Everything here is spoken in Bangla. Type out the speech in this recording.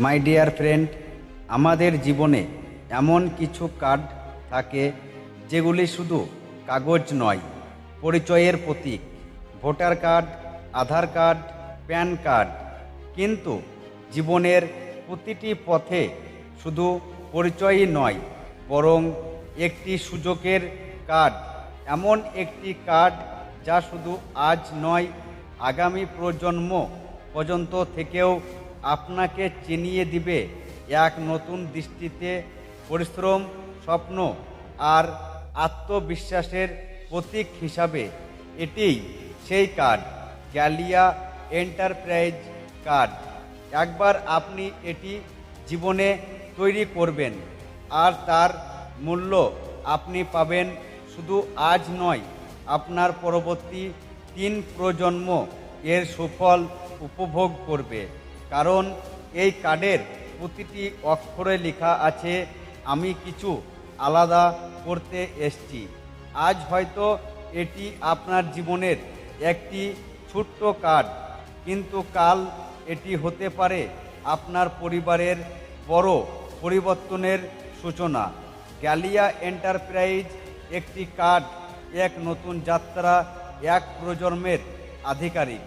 মাই ডিয়ার ফ্রেন্ড, আমাদের জীবনে এমন কিছু কার্ড থাকে যেগুলি শুধু কাগজ নয়, পরিচয়ের প্রতীক। ভোটার কার্ড, আধার কার্ড, প্যান কার্ড। কিন্তু জীবনের প্রতিটি পথে শুধু পরিচয়ই নয়, বরং একটি সুযোগের কার্ড। এমন একটি কার্ড যা শুধু আজ নয়, আগামী প্রজন্ম পর্যন্ত থেকেও আপনাকে চিনিয়ে দিবে এক নতুন দৃষ্টিতে। পরিশ্রম, স্বপ্ন আর আত্মবিশ্বাসের প্রতীক হিসাবে এটিই সেই কার্ড, গ্যালিয়া এন্টারপ্রাইজ কার্ড। একবার আপনি এটি জীবনে তৈরি করবেন আর তার মূল্য আপনি পাবেন শুধু আজ নয়, আপনার পরবর্তী 3 প্রজন্ম এর সুফল উপভোগ করবে। কারণ এই কার্ডের প্রতিটি অক্ষরে লেখা আছে, আমি কিছু আলাদা করতে এসেছি। আজ হয়তো এটি আপনার জীবনের একটি ছোট্ট কার্ড, কিন্তু কাল এটি হতে পারে আপনার পরিবারের বড় পরিবর্তনের সূচনা। গ্যালিয়া এন্টারপ্রাইজ একটি কার্ড, এক নতুন যাত্রা, এক প্রজন্মের আধিকারিক।